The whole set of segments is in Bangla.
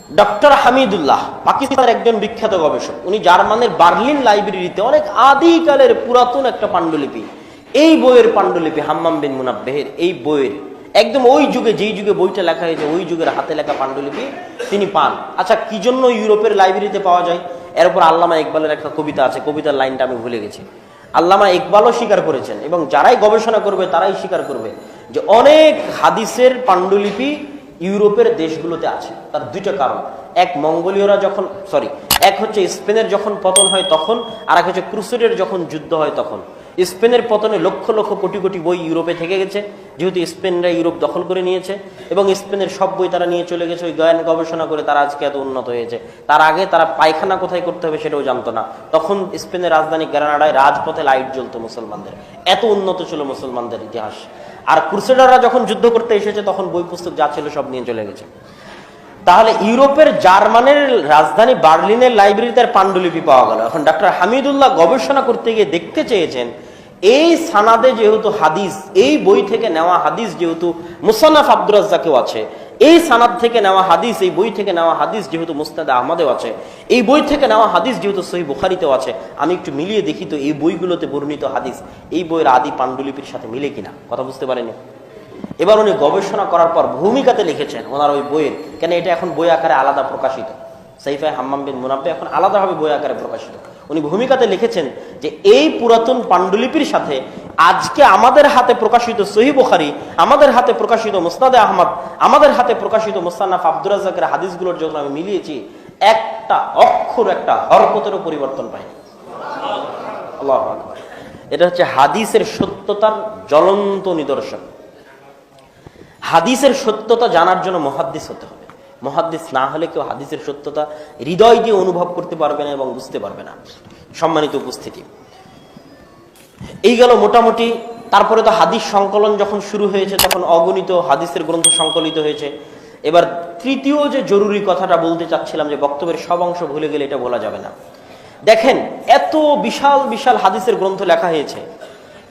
ডক্টর হামিদুল্লাহ পাকিস্তানের একজন বিখ্যাত গবেষক, উনি জার্মানের বার্লিন লাইব্রেরিতে অনেক আদিকালের পুরাতন একটা পাণ্ডুলিপি, এই বইয়ের পাণ্ডুলিপি হাম্মাম বিন মুনাব্বিহের, এই বইয়ের একদম ওই যুগে যেই যুগে বইটা লেখা হয়েছে ওই যুগের হাতে লেখা পাণ্ডুলিপি তিনি পান। আচ্ছা, কি জন্য ইউরোপের লাইব্রেরিতে পাওয়া যায়? এর উপর আল্লামা ইকবালের একটা কবিতা আছে, কবিতার লাইনটা আমি ভুলে গেছি। আল্লামা ইকবালও স্বীকার করেছেন এবং যারাই গবেষণা করবে তারাই স্বীকার করবে যে অনেক হাদিসের পাণ্ডুলিপি ইউরোপের দেশগুলোতে আছে। তার দুইটা কারণ, এক মঙ্গোলীয়রা যখন এক হচ্ছে স্পেনের যখন পতন হয় তখন, আর এক হচ্ছে ক্রুসেডের যখন যুদ্ধ হয় তখন। স্পেনের পতনে লক্ষ লক্ষ কোটি কোটি বই ইউরোপে থেকে গেছে, যেহেতু স্পেনরা ইউরোপ দখল করে নিয়েছে এবং স্পেনের সব বই তারা নিয়ে চলে গেছে। ওই জ্ঞান গবেষণা করে তারা আজকে এত উন্নত হয়েছে। তার আগে তারা পায়খানা কোথায় করতে হবে সেটাও জানতো না। তখন স্পেনের রাজধানী গ্রানাডায় রাজপথে লাইট জ্বলতো মুসলমানদের, এত উন্নত ছিল মুসলমানদের ইতিহাস। আর ক্রুসেডাররা যখন যুদ্ধ করতে এসেছে তখন বই পুস্তক যা ছিল সব নিয়ে চলে গেছে। তাহলে ইউরোপের জার্মানের রাজধানী বার্লিনের লাইব্রেরিতে পাণ্ডুলিপি পাওয়া গেল। এখন ডক্টর হামিদুল্লাহ গবেষণা করতে গিয়ে দেখতে চেয়েছেন এই সানাদে যেহেতু হাদিস, এই বই থেকে নেওয়া হাদিস যেহেতু মুসান্নাফ আব্দুর রাজ্জাকেও আছে, এই সানাদ থেকে নেওয়া হাদিস, এই বই থেকে নেওয়া হাদিস যেহেতু মুসনাদে আহমদেও আছে, এই বই থেকে নেওয়া হাদিস যেহেতু সহিহ বুখারীতেও আছে, আমি একটু মিলিয়ে দেখি তো এই বইগুলোতে বর্ণিত হাদিস এই বইয়ের আদি পাণ্ডুলিপির সাথে মিলে কিনা। কথা বুঝতে পারেনি? এবার উনি গবেষণা করার পর ভূমিকাতে লিখেছেন ওনার ওই বইয়ের, কেন এটা এখন বই আকারে আলাদা প্রকাশিত, সাইফায়ে হাম্মাম বিন মুনাব্বিহ এখন আলাদাভাবে বই আকারে প্রকাশিত। উনি ভূমিকাতে লিখেছেন যে এই পুরাতন পাণ্ডুলিপির সাথে আজকে আমাদের হাতে প্রকাশিত সহিহ বুখারী, আমাদের হাতে প্রকাশিত মুসনাদে আহমদ, আমাদের হাতে প্রকাশিত মুসান্নাফ আব্দুর রাজ্জাকের হাদিসগুলোর যখন আমি মিলিয়েছি, একটা অক্ষর, একটা হরকতেরও পরিবর্তন পাইনি। আল্লাহু আকবার। এটা হচ্ছে হাদিসের সত্যতার জ্বলন্ত নিদর্শন। হাদিসের সত্যতা জানার জন্য মুহাদ্দিস হতে হবে। মুহাদ্দিস না হলে কেউ হাদিসের সত্যতা হৃদয় দিয়ে অনুভব করতে পারবে না এবং বুঝতে পারবে না। সম্মানিত উপস্থিতি, এই গেল মোটামুটি। তারপরে তো হাদিস সংকলন যখন শুরু হয়েছে তখন অগণিত হাদিসের গ্রন্থ সংকলিত হয়েছে। এবার তৃতীয় যে জরুরি কথাটা বলতে চাচ্ছিলাম, যে বক্তব্যের সব অংশ ভুলে গেলে এটা বলা যাবে না। দেখেন, এত বিশাল বিশাল হাদিসের গ্রন্থ লেখা হয়েছে,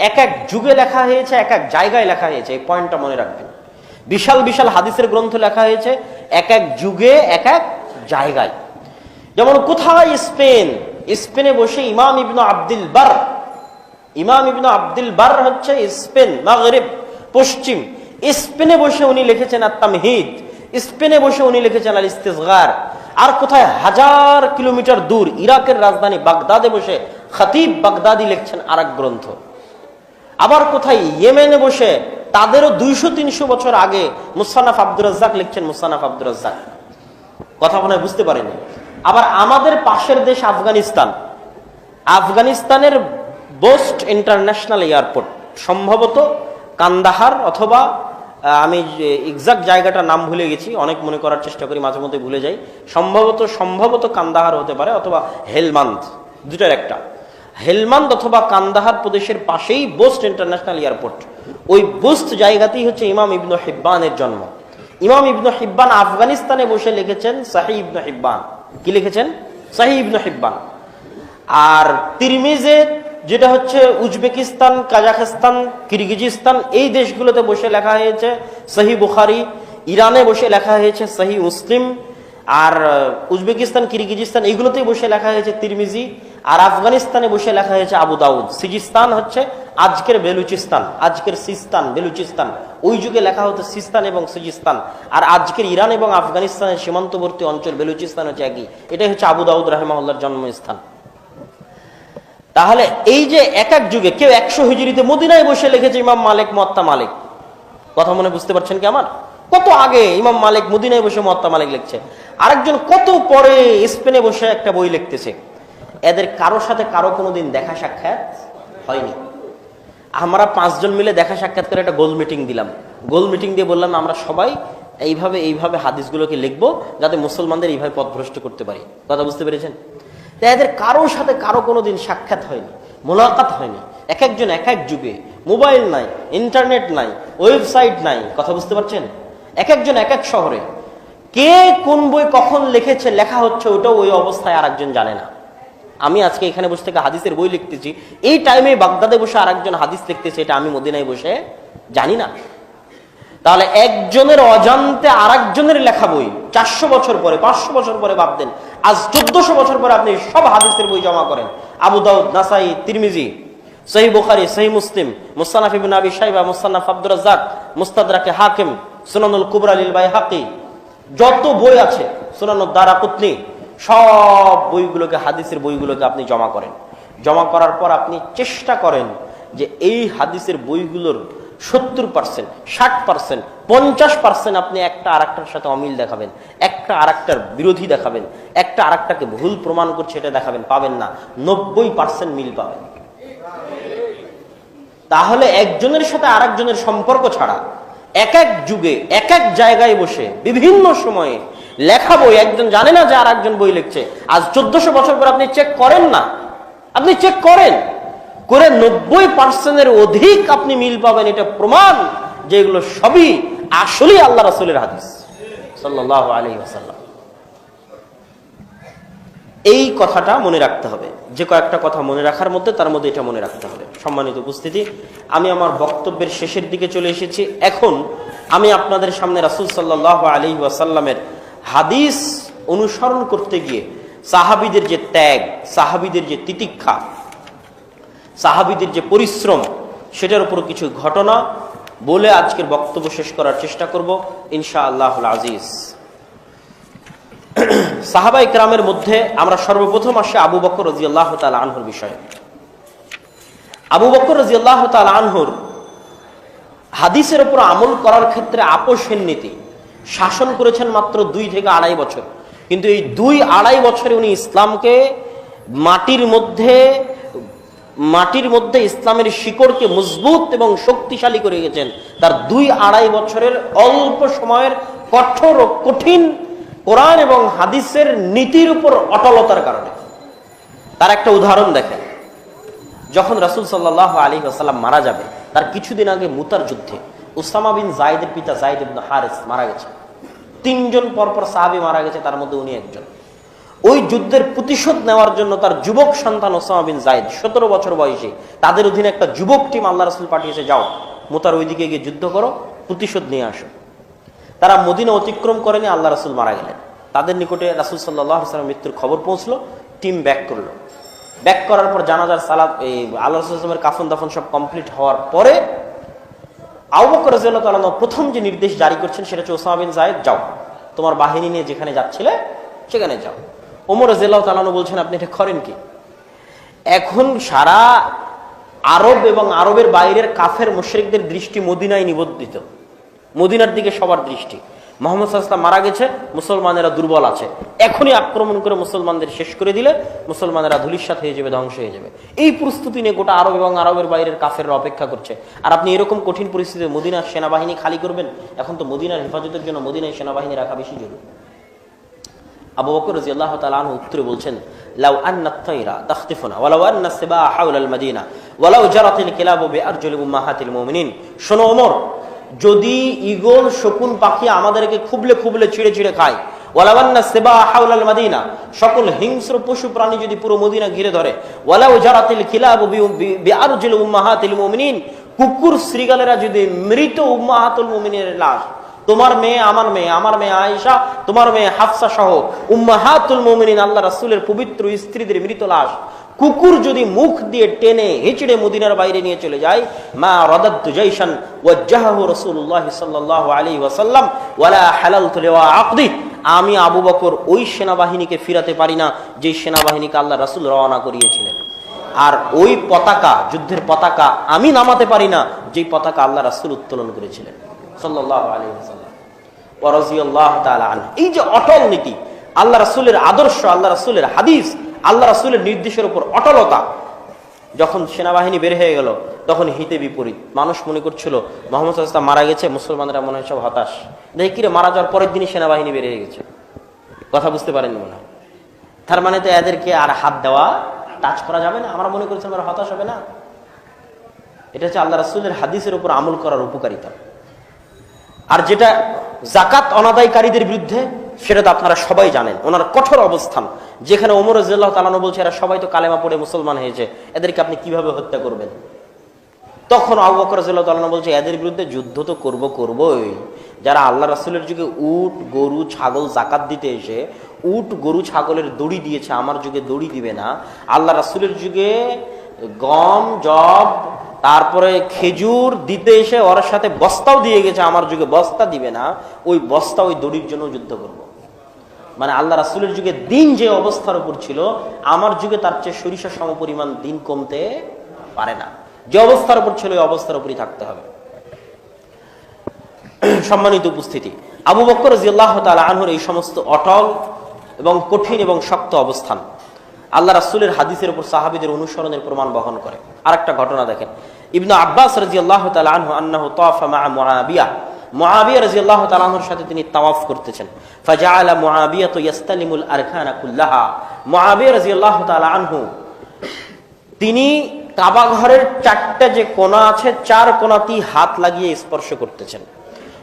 এক এক যুগে লেখা হয়েছে, এক এক জায়গায় লেখা হয়েছে, এই পয়েন্টটা মনে রাখবেন। বিশাল বিশাল হাদিসের গ্রন্থ লেখা হয়েছে এক এক যুগে এক এক জায়গায়। যেমন কোথায় স্পেনে বসে ইমাম ইবনে আব্দুল বার হচ্ছে স্পেন, মাগরিব, পশ্চিম। স্পেনে বসে উনি লিখেছেন আত-তামহিদ, স্পেনে বসে উনি লিখেছেন আল ইস্তিসগার। আর কোথায় হাজার কিলোমিটার দূর ইরাকের রাজধানী বাগদাদে বসে খতিব বাগদাদি লিখছেন আরেক গ্রন্থ। আবার কোথায় ইয়েমেনে বসে তাদেরও 200-300 বছর আগে মুসান্নাফ আব্দুর রাজ্জাক লিখছেন মুসান্নাফ আব্দুর রাজ্জাক। কথা মনে বুঝতে পারেনি? আবার আমাদের পাশের দেশ আফগানিস্তানের বোস্ট ইন্টারন্যাশনাল এয়ারপোর্ট, সম্ভবত কান্দাহার, অথবা আমি এক্সাক্ট জায়গাটার নাম ভুলে গেছি, অনেক মনে করার চেষ্টা করি, মাঝে মধ্যে ভুলে যাই। সম্ভবত কান্দাহার হতে পারে, অথবা হেলমান্দ, দুটার একটা। হেলমান্দ অথবা কান্দাহার প্রদেশের পাশেই বোস্ট ইন্টারন্যাশনাল এয়ারপোর্ট। ওই বোস্ট জায়গাতেই হচ্ছে ইমাম ইবনে হিব্বানের জন্ম। ইমাম ইবনে হিব্বান আফগানিস্তানে বসে লিখেছেন সহিহ ইবনে হিব্বান। কি লিখেছেন? সহিহ ইবনে হিব্বান। আর তিরমিজে, যেটা হচ্ছে উজবেকিস্তান, কাজাখস্তান, কিরগিজিস্তান, এই দেশগুলোতে বসে লেখা হয়েছে সহিহ বুখারী। ইরানে বসে লেখা হয়েছে সহিহ মুসলিম। আর উজবেকিস্তান, কিরগিজিস্তান এইগুলোতেই বসে লেখা হয়েছে তিরমিজি। আর আফগানিস্তানে বসে লেখা হয়েছে আবু দাউদ। সিজিস্তান হচ্ছে আজকের বেলুচিস্তান, আজকের সিস্তান, বেলুচিস্তান। ওই যুগে লেখা হতো সিস্তান এবং সিজিস্তান। আর আজকের ইরান এবং আফগানিস্তানের সীমান্তবর্তী অঞ্চল বেলুচিস্তান হচ্ছে একই। এটাই হচ্ছে আবু দাউদ রাহিমাহুল্লাহর জন্মস্থান। তাহলে এই যে এক এক যুগে, কেউ 100 হিজরিতে মদিনায় বসে লিখেছে ইমাম মালিক মুয়াত্তা মালিক। কথা মনে বুঝতে পারছেন কি আমার? কত আগে ইমাম মালিক মদিনায় বসে মুয়াত্তা মালিক লিখছে, আরেকজন কত পরে স্পেনে বসে একটা বই লিখতেছে। এদের কারোর সাথে কারো কোনোদিন দেখা সাক্ষাৎ হয়নি। আমরা 5 জন মিলে দেখা সাক্ষাৎ করে একটা গোল মিটিং দিলাম। গোল মিটিং দিয়ে বললাম আমরা সবাই এইভাবে হাদিসগুলোকে লিখবো যাতে মুসলমানদের এইভাবে পথভ্রষ্ট করতে পারি। কথা বুঝতে পেরেছেন? তাই এদের কারোর সাথে কারো কোনোদিন সাক্ষাৎ হয়নি, মোলাকাত হয়নি। এক একজন এক এক যুগে, মোবাইল নাই, ইন্টারনেট নাই, ওয়েবসাইট নাই। কথা বুঝতে পারছেন? এক একজন এক এক শহরে। কে কোন বই কখন লিখেছে, লেখা হচ্ছে, ওটাও ওই অবস্থায় আর একজন জানে না। আমি আজকে এখানে বসে থেকে হাদিসের বই লিখতেছি, এই টাইমে বাগদাদে বসে আরেকজন হাদিস লিখতেছে, এটা আমি মদিনায় বসে জানি না। তাহলে একজনের অজান্তে আরেকজনের লেখা বই 400 বছর পরে, 500 বছর পরে বাদ দেন, আজ 1400 বছর পরে আপনি সব হাদিসের বই জমা করেন, আবু দাউদ, নাসাই, তিরমিজি, সহিহ বুখারী, সহিহ মুসলিম, মুসনাফ ইবনে আবি শাইবা, মুসনাফ আব্দুর রাজ্জাক, মুস্তাদরাকে হাকিম, সুনানুল কুবরা লিল বাইহাকি, যত বই আছে, সুনানুদ দারাকুতনি, সব বইগুলোকে, হাদিসের বইগুলোকে আপনি জমা করেন। জমা করার পর আপনি চেষ্টা করেন যে এই হাদিসের বইগুলোর 70%, 60%, 50% আপনি একটা আরেকটার সাথে অমিল দেখাবেন, একটা আরেকটার বিরোধী দেখাবেন, একটা আরেকটাকে ভুল প্রমাণ করছে এটা দেখাবেন, পাবেন না। 90% মিল পাবেন। তাহলে একজনের সাথে আরেকজনের সম্পর্ক ছাড়া এক এক যুগে এক এক জায়গায় বসে বিভিন্ন সময়ে লেখা বই, একজন জানে না যে আর একজন বই লিখছে, আজ 1400 বছর পর আপনি চেক করেন না, আপনি চেক করেন করে 90%-এর অধিক আপনি মিল পাবেন। এটা প্রমাণ যে এগুলো সবই আসলেই আল্লাহ রাসূলের হাদিস সাল্লাল্লাহু আলাইহি ওয়াসাল্লাম। এই কথাটা মনে রাখতে হবে। যে কয়েকটা কথা মনে রাখার মধ্যে তার মধ্যে এটা মনে রাখতে হবে। সম্মানিত উপস্থিতি, আমি আমার বক্তব্যের শেষের দিকে চলে এসেছি। এখন আমি আপনাদের সামনে রাসূল সাল্লাল্লাহু আলাইহি ওয়াসাল্লামের হাদিস অনুসরণ করতে গিয়ে সাহাবীদের যে ত্যাগ, সাহাবীদের যে তিতিক্ষা, সাহাবীদের যে পরিশ্রম, সেটার উপর কিছু ঘটনা বলে আজকের বক্তব্য শেষ করার চেষ্টা করব ইনশাআল্লাহুল আজিজ। সাহাবায়ে কেরামের মধ্যে আমরা সর্বপ্রথম আসি আবু বকর রাদিয়াল্লাহু তাআলা আনহুর বিষয়ে। আবু বকর রাদিয়াল্লাহু তাআলা আনহুর হাদিসের উপর আমল করার ক্ষেত্রে আপোষের নীতি, শাসন করেছেন মাত্র 2 থেকে 2.5 বছর, কিন্তু এই 2-2.5 বছরে উনি ইসলামকে মাটির মধ্যে ইসলামের শিকড়কে মজবুত এবং শক্তিশালী করে গেছেন। তার 2-2.5 বছরের অল্প সময়ের কঠোর ও কঠিন কোরআন এবং হাদিসের নীতির উপর অটলতার কারণে। তার একটা উদাহরণ দেখেন, যখন রাসূল সাল্লাল্লাহু আলাইহি ওয়াসাল্লাম মারা যাবে, তার কিছুদিন আগে মুতার যুদ্ধে উসামা বিন যায়েদের পিতা যায়েদ ইবনে হারিস মারা গেছে। 3 জন পরপর সাহাবী মারা গেছে, তার মধ্যে উনি একজন। ওই যুদ্ধের প্রতিশোধ নেওয়ার জন্য তার যুবক সন্তান ওসামা বিন যায়েদ 17 বছর বয়সে, তাদের অধীনে একটা যুবক টিম আল্লাহ রাসূল পাঠিয়েছে, যাও মুতার ওইদিকে গিয়ে যুদ্ধ করো, প্রতিশোধ নিয়ে আসো। তারা মদিনা অতিক্রম করেনি, আল্লাহ রাসূল মারা গেলেন। তাদের নিকটে রাসূল সাল্লাল্লাহু আলাইহি ওয়াসাল্লামের মৃত্যুর খবর পৌঁছলো। টিম ব্যাক করলো। ব্যাক করার পর জানাজার সালাত, এই আল্লাহ রাসূল সাল্লাল্লাহু আলাইহি ওয়াসাল্লামের কাফন দাফন সব কমপ্লিট হওয়ার পরে আবু বকর রাদিয়াল্লাহু তাআলা প্রথম যে নির্দেশ জারি করছেন সেটা হচ্ছে, ওসামা বিন যায়েদ যাও, তোমার বাহিনী নিয়ে যেখানে যাচ্ছিলে সেখানে যাও। ওমর রাদিয়াল্লাহু তাআলা বলছেন, আপনি এটা করেন কি? এখন সারা আরব এবং আরবের বাইরের কাফের মুশরিকদের দৃষ্টি মদিনায় নিবদ্ধিত, মদিনার দিকে সবার দৃষ্টি। মুহাম্মদ সাল্লাল্লাহু আলাইহি ওয়াসাল্লাম মারা গেছে, মুসলমানেরা দুর্বল আছে, এখনই আক্রমণ করে মুসলমানদের শেষ করে দিলে মুসলমানেরা ধূলিসাৎ হয়ে যাবে, ধ্বংস হয়ে যাবে। এই প্রস্তুতি নিয়ে গোটা আরব এবং আরবের বাইরের কাফেররা অপেক্ষা করছে। আর আপনি এরকম কঠিন পরিস্থিতিতে মদিনার সেনাবাহিনী খালি করবেন? এখন তো মদিনার হেফাজতের জন্য মদিনায় সেনাবাহিনী রাখা বেশি জরুরি। আবু বকর রাদিয়াল্লাহু তাআলা আনহু উত্তরে বলছেন, লাউ আন্না আত-তায়রা তাখতিফুনা ওয়ালাউ আন্না as-সিবাহা হাওলা আল-মাদিনা ওয়ালাউ জারাতিল কিলাবু বিআরজুলি উম্মাহাতিল মুমিনিন। শোনো ওমর, যদি ঈগল শকুন পাখি আমাদেরকে খুবলে খুবলে ছিঁড়ে ছিঁড়ে খায়, ওয়ালাউ আন্না as-সিবাহা হাওলা আল-মাদিনা, সকল হিংস্র পশু প্রাণী যদি পুরো মদিনা ঘিরে ধরে, ওয়ালাউ জারাতিল কিলাবু বিআরজুলি উম্মাহাতিল মুমিনিন, কুকুর শৃগালেরা যদি মৃত উম্মাহাতুল মুমিনের লাশ, তোমার মেয়ে, আমার মেয়ে, আমার মেয়ে আয়েশা, তোমার মেয়ে হাফসা সহ উম্মাহাতুল মুমিনিন আল্লাহ রাসূলের পবিত্র স্ত্রীদের মৃত লাশ কুকুর যদি মুখ দিয়ে টেনে হেঁচড়ে মদিনার বাইরে নিয়ে চলে যায়, মা রাদাদতু জাইশান ওয়াজ্জাহাহু রাসূলুল্লাহ সাল্লাল্লাহু আলাইহি ওয়াসাল্লাম ওয়ালা হালালতু লিওয়া আকদি, আমি আবু বকর ওই সেনাবাহিনীকে ফিরাতে পারি না যে সেনাবাহিনীকে আল্লাহ রাসূল রওনা করিয়েছিলেন। আর ওই পতাকা, যুদ্ধের পতাকা আমি নামাতে পারি না যে পতাকা আল্লাহ রাসূল উত্তোলন করেছিলেন সাল্লাল্লাহু আলাইহি ওয়াসাল্লাম ওয়া রাদিয়াল্লাহু তাআলা আনহু। এই যে অটল নীতি, আল্লাহ রাসূলের আদর্শ, আল্লাহ রাসূলের হাদিস, আল্লাহ রাসূলের নির্দেশের উপর অটলতা, যখন সেনাবাহিনী বের হয়ে গেল তখন হিতে বিপরীত। মানুষ মনে করছিল মুহাম্মদ সাল্লাল্লাহু আলাইহি ওয়াসাল্লাম মারা গেছে, মুসলমানরা মনে হয় সব হতাশ। দেখি কিরে, মারা যাওয়ার পরের দিনই সেনাবাহিনী বের হয়ে গেছে। কথা বুঝতে পারেননি মনে হয়? তার মানে তো এদেরকে আর হাত দেওয়া, টাচ করা যাবে না। আমরা মনে করছি আমরা হতাশ হবে না। এটা হচ্ছে আল্লাহ রাসূলের হাদিসের উপর আমল করার উপকারিতা। আর যেটা যাকাত অনাদায়কারীদের বিরুদ্ধে, সেটা তো আপনারা সবাই জানেন, ওনার কঠোর অবস্থান। যেখানে ওমর রাদিয়াল্লাহু তাআলা বলছে এরা সবাই তো কালেমা পড়ে মুসলমান হয়েছে, এদেরকে আপনি কিভাবে হত্যা করবেন? তখন আবু বকর রাদিয়াল্লাহু তাআলা বলছে এদের বিরুদ্ধে যুদ্ধ তো করবই, যারা আল্লাহ রাসূলের যুগে উট গরু ছাগল জাকাত দিতে এসে উট গরু ছাগলের দড়ি দিয়েছে, আমার যুগে দড়ি দিবে না। আল্লাহ রাসূলের যুগে গম জব তারপরে খেজুর দিতে এসে ওর সাথে বস্তাও দিয়ে গেছে, আমার যুগে বস্তা দিবে না, ওই বস্তা ওই দড়ির জন্য যুদ্ধ করব। মানে আল্লাহ রাসূলের যুগে দিন যে অবস্থার উপর ছিল, আমার যুগে তার চেয়ে সরিষা সমপরিমাণ দিন কমতে পারে না। যে অবস্থার উপর ছিল ওই অবস্থার উপরই থাকতে হবে। সম্মানিত উপস্থিতি, আবু বকর রাদিয়াল্লাহু তাআলা আনহুর এই সমস্ত অটল এবং কঠিন এবং শক্ত অবস্থান আল্লাহ রাসূলের হাদিসের উপর সাহাবীদের অনুসরণের প্রমাণ বহন করে। আরেকটা ঘটনা দেখেন, ইবনে আব্বাস রাদিয়াল্লাহু তাআলা আনহু আন্নাহু তাওয়াফা মা মুআবিয়া রাদিয়াল্লাহু তাআলা আনহুর সাথে তিনি তাওয়াফ করতেছেন। ফাজাআলা মুআবিয়া ইয়াস্তালিমুল আরকানা কুল্লাহা, মুআবিয়া রাদিয়াল্লাহু তাআলা আনহু তিনি কাবা ঘরের চারটা যে কোণা আছে, চার কোণাতেই হাত লাগিয়ে স্পর্শ করতেছেন।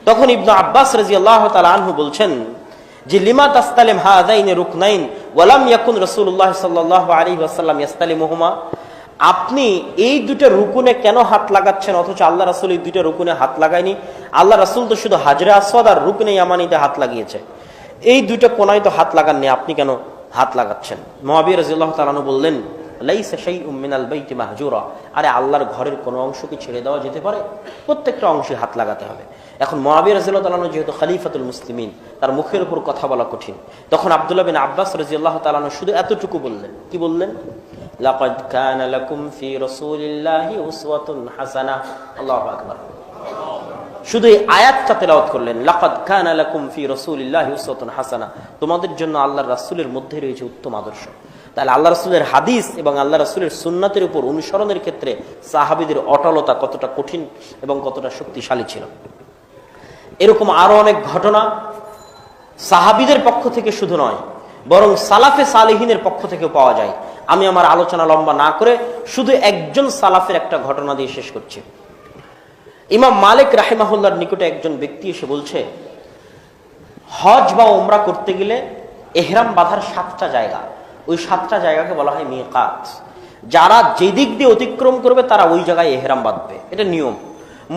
তখন ইবনে আব্বাস রাদিয়াল্লাহু তাআলা আনহু বলছেন যে লিমা তাস্তালিম হাযাইনি রুকনাইন ওয়া লাম ইয়াকুন রাসূলুল্লাহ সাল্লাল্লাহু আলাইহি ওয়াসাল্লাম ইস্তালিমুহুমা, আপনি এই দুটো রুকুনে কেন হাত লাগাচ্ছেন অথচ আল্লাহ রাসূল এই দুটো রুকুনে হাত লাগায়নি? আল্লাহ রাসূল তো শুধু হাজরে আসওয়াদ আর রুকনে ইয়ামানিতে হাত লাগিয়েছে, এই দুটো কোণায় তো হাত লাগাননি, আপনি কেন হাত লাগাচ্ছেন? মুআবিয়া রাদিয়াল্লাহু তাআলা আনহু বললেন লাইসা শাইউম মিনাল বাইতি মাহজুরা, আরে আল্লাহর ঘরের কোনো অংশ কি ছেড়ে দেওয়া যেতে পারে? প্রত্যেকটা অংশে হাত লাগাতে হবে। এখন মুআবিয়া রাদিয়াল্লাহু তাআলা আনহু যেহেতু খলিফাতুল মুসলিমিন, তার মুখের উপর কথা বলা কঠিন, তখন আব্দুল্লাহ বিন আব্বাস রাদিয়াল্লাহু তাআলা আনহু শুধু এতটুকু বললেন, কি বললেন? লাকাদ কানা লাকুম ফি রাসূলিল্লাহি উসওয়াতুন হাসানাহ। আল্লাহু আকবার। শুধু এই আয়াতটা তেলাওয়াত করলেন, লাকাদ কানা লাকুম ফি রাসূলিল্লাহি উসওয়াতুন হাসানাহ, তোমাদের জন্য আল্লাহর রাসূলের মধ্যে রয়েছে উত্তম আদর্শ। তাহলে আল্লাহ রাসূলের হাদিস এবং আল্লাহ রাসূলের সুন্নাতের উপর অনুসরণের ক্ষেত্রে সাহাবীদের অটলতা কতটা কঠিন এবং কতটা শক্তিশালী ছিল। এরকম আরো অনেক ঘটনা সাহাবীদের পক্ষ থেকে শুধু নয়, বরং সালাফে সালেহিনের পক্ষ থেকেও পাওয়া যায়। আমি আমার আলোচনা লম্বা না করে শুধু একজন সালাফের একটা ঘটনা দিয়ে শেষ করছি। ইমাম মালিক রাহিমাহুল্লাহর নিকটে একজন ব্যক্তি এসে বলছে, হজ বা উমরা করতে গেলে ইহরাম বাঁধার 7টা জায়গা, ওই 7টা জায়গাকে বলা হয় মিকাত। যারা যেদিক দিয়ে অতিক্রম করবে তারা ওই জায়গায় ইহরাম বাঁধবে, এটা নিয়ম।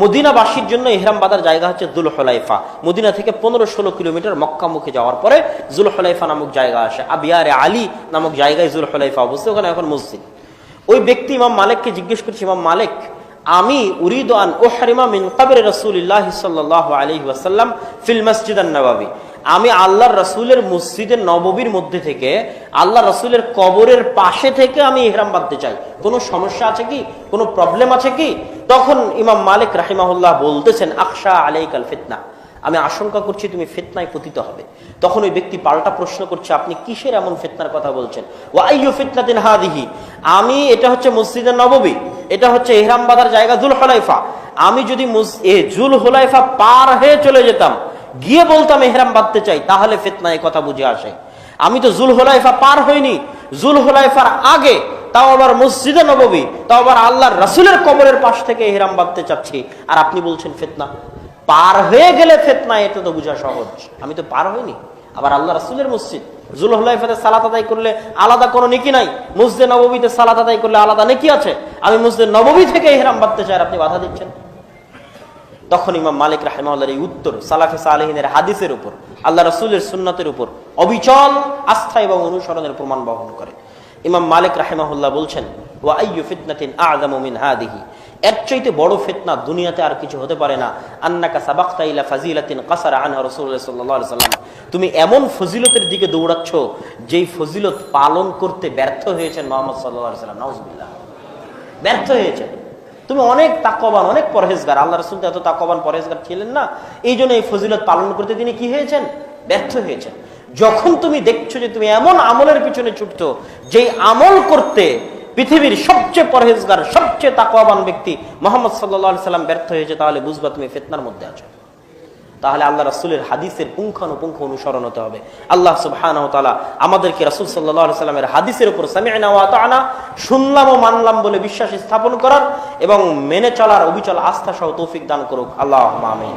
মদিনাবাসীর জন্য ইহরাম বাঁধার জায়গা হচ্ছে যুলহুলাইফা। মদিনা থেকে 15-16 কিলোমিটার মক্কা মুখে যাওয়ার পরে যুলহুলাইফা নামক জায়গা আসে, আবিয়ারে আলী নামক জায়গায় যুলহুলাইফা অবস্থিত, ওখানে এখন মসজিদ। ওই ব্যক্তি ইমাম মালিককে জিজ্ঞেস করছে, ইমাম মালিক, আমি উরিদু আন উহরিমা মিন কবরি রাসূলিল্লাহি সাল্লাল্লাহু আলাইহি ওয়াসাল্লাম ফিল মসজিদ আন-নববী, আমি আল্লাহর রাসূলের মসজিদের নববীর মধ্যে থেকে আল্লাহর রাসূলের কবরের পাশে থেকে আমি ইহরাম বাঁধতে চাই, কোনো সমস্যা আছে কি, কোনো প্রবলেম আছে কি? তখন ইমাম মালিক রাহিমাহুল্লাহ বলতেছেন, আখশা আলাইকাল ফিতনা, আমি আশঙ্কা করছি তুমি ফিতনায় পতিত হবে। তখন ওই ব্যক্তি পাল্টা প্রশ্ন করছে, আপনি কিসের এমন ফিতনার কথা বলছেন? ওয়া আইয়ু ফিতনাতিন হাদিহি, আমি এটা হচ্ছে মসজিদের নববী, এটা হচ্ছে ইহরাম বাঁধার জায়গা যুলহুলাইফা, আমি যদি যুলহুলাইফা পার হয়ে চলে যেতাম, গিয়ে বলতাম ইহরাম বাঁধতে চাই, তাহলে ফিতনা এই কথা বুঝে আসে। আমি তো যুলহুলাইফা পার হইনি, যুলহুলাইফার আগে, তাও আবার মসজিদে নববী, তাও আবার আল্লাহর রাসূলের কবরের পাশ থেকে ইহরাম বাঁধতে চাচ্ছি, আর আপনি বলছেন ফিতনা। পার হয়ে গেলে ফিতনা, এটা তো বোঝা সহজ, আমি তো পার হইনি। আবার আল্লাহ রাসূলের মসজিদ যুলহুলাইফাতে সালাত আদায় করলে আলাদা কোনো নেকি নাই, মসজিদে নববীতে সালাত আদায় করলে আলাদা নেকি আছে, আমি মসজিদে নববী থেকে ইহরাম বাঁধতে চাই, আর আপনি বাধা দিচ্ছেন। তখন ইমাম মালিক রাহিমাহুল্লাহর এই উত্তর সালাফে সালেহিনের হাদিসের উপর, আল্লাহ রাসূলের সুন্নাতের উপর অবিচল আস্থা এবং অনুসরণের প্রমাণ বহন করে। ইমাম মালিক রাহিমাহুল্লাহ বলছেন, ওয়া আইয়ু ফিতনাতিন আ'যামু মিন হাদিহি, এর চাইতে বড় ফিতনা দুনিয়াতে আর কিছু হতে পারে না। আন্নাকা সাবাকতা ইলা ফাজিলাতিন কাসারা আনহা রাসূলুল্লাহ সাল্লাল্লাহু আলাইহি ওয়াসাল্লাম, তুমি এমন ফজিলতের দিকে দৌড়াচ্ছ যেই ফজিলত পালন করতে ব্যর্থ হয়েছেন মুহাম্মদ সাল্লাল্লাহু আলাইহি ওয়াসাল্লাম, নাউযুবিল্লাহ, ব্যর্থ হয়েছেন। তুমি অনেক তাকওয়াবান, অনেক পরহেজগার, আল্লাহ রাসূল তো এত তাকওয়াবান পরহেজগার ছিলেন না, এই জন্য এই ফজিলত পালন করতে তিনি কি হয়েছেন? ব্যর্থ হয়েছেন। যখন তুমি দেখছো যে তুমি এমন আমলের পিছনে ছুটছো যেই আমল করতে পৃথিবীর সবচেয়ে পরহেজগার, সবচেয়ে তাকওয়াবান ব্যক্তি মুহাম্মদ সাল্লাল্লাহু আলাইহি সাল্লাম ব্যর্থ হয়েছে, তাহলে বুঝবা তুমি ফিতনার মধ্যে আছো। তাহলে আল্লাহ রাসূলের হাদিসের পুঙ্খানুপুঙ্খ অনুসরণ হতে হবে। আল্লাহ সুবহানাহু ওয়া তাআলা আমাদেরকে রাসূল সাল্লাল্লাহু আলাইহি সাল্লামের হাদিসের উপর সামি'না ওয়া আতা'না, শুনলাম ও মানলাম বলে বিশ্বাস স্থাপন করার এবং মেনে চলার অবিচল আস্থা সহ তৌফিক দান করুক। আল্লাহুম্মা আমিন।